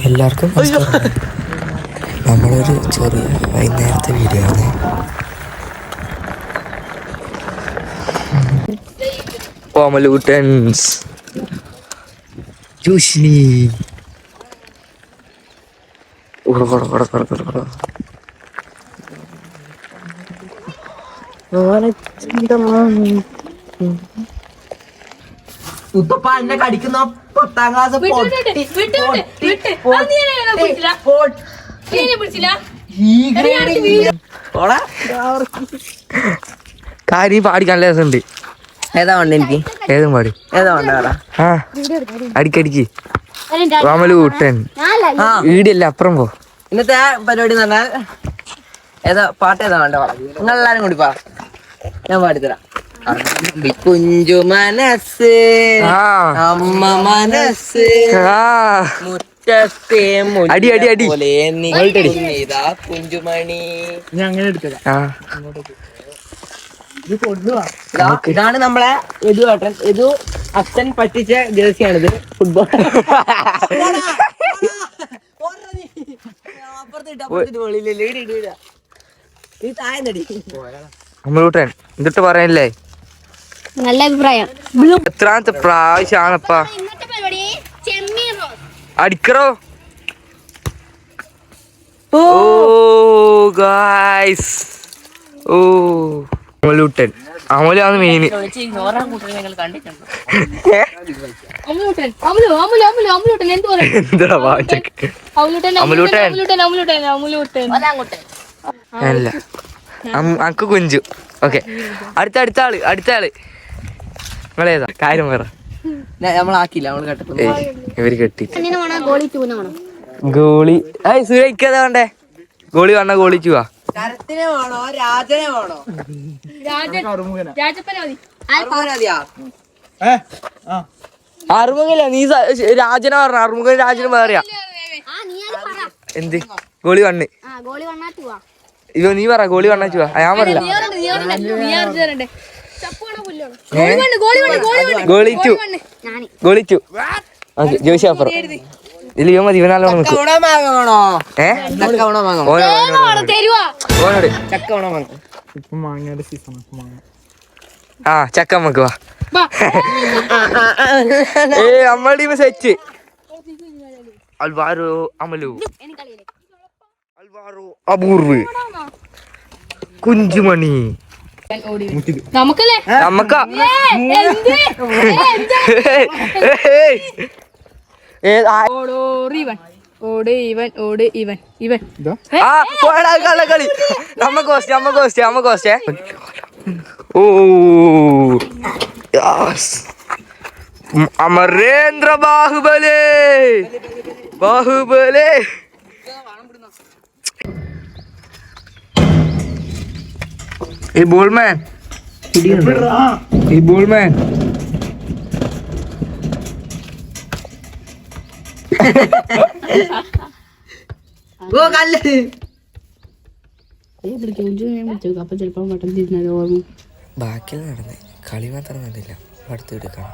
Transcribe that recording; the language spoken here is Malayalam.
എല്ലാവർക്കും നമസ്കാരം. നമ്മളൊരു ചെറിയ വൈകുന്നേരത്തെ വീഡിയോ ആണ്. ഓമലൂട്ടൻസ് ജൂഷ്ണി എന്നെ കടിക്കുന്ന 10ാം ക്ലാസ് കാര്യം പാടിക്കാൻ നല്ല രസമുണ്ട്. ഏതാ വേണ്ട എനിക്ക്? ഏതും പാടി. ഏതാ വേണ്ട പറ. ആ അടിക്കടിക്ക് ഓമലൂട്ടൻ വീടിയല്ല അപ്പുറം പോ. ഇന്നത്തെ പരിപാടി എന്ന് പറഞ്ഞാൽ ഏതാ പാട്ട് ഏതാ വേണ്ട പറ. നിങ്ങളെല്ലാരും കൂടി പറ, ഞാൻ പാടിത്തരാം. കുഞ്ചു മനസ്സ് അമ്മ മനസ്സ് മുറ്റത്തെ പോലെ ഇതാ കുഞ്ചുമണി. ഇതാണ് നമ്മളെ യദു ഏട്ടൻ. യദു അച്ഛൻ പറ്റിച്ച ജേഴ്സിയാണിത്. ഫുട്ബോൾ ഓമലൂട്ടൻ എന്നിട്ട് പറയാനില്ലേ? നല്ല അഭിപ്രായം. എത്രാമത്തെ പ്രാവശ്യമാണപ്പാ അടിക്കറോ? ഓ ഗായ്സ്, ഓ ഓമലൂട്ടൻ അമലാണ് മെയിന്. അല്ല അനക്ക് കുഞ്ചു. ഓക്കെ, അടുത്ത ആള് നിങ്ങളേതാ? കാര്യം പറ. നമ്മളാക്കില്ല, നമ്മള് കേട്ടപ്പോ ഇവര് കെട്ടി ഗോളി. സുരയ്ക്കതാ വേണ്ടേ? ഗോളി വേണ്ട, ഗോളി ചൂവാ. ശരത്തിനെ വേണോ രാജനെ വേണോ? അറുമുഖല്ല, നീ രാജന പറഞ്ഞ. അറുമുഖൻ രാജന് പറയാ. എന്ത് ഗോളി വണ്ണ്? ഇവ നീ പറ. ഗോളി വണ്ണ ചുവാ. ഞാൻ പറയില്ല. ഗോളിച്ചു ഗോളിച്ചു. ഓക്കെ, ജോഷി അപ്പുറം. ഇതിൽ ഇവ മതി. ഇവനാലോണം നിൽക്കും. ആ ചക്ക നമുക്ക് വാ. നമ്മളെ ടീം സെറ്റ്. അൽവാരോ അമലു, അൽവാരോ അപൂർവ്, കുഞ്ചുമണി. നമുക്കാ കളി. നമ്മ ഓ അമരേന്ദ്ര ബാഹുബലി. ബോൾമാൻ. ബാക്കിൽ നടന്നേ കളി മാത്രം കണ്ടില്ല. അടുത്ത് എടുക്കാം.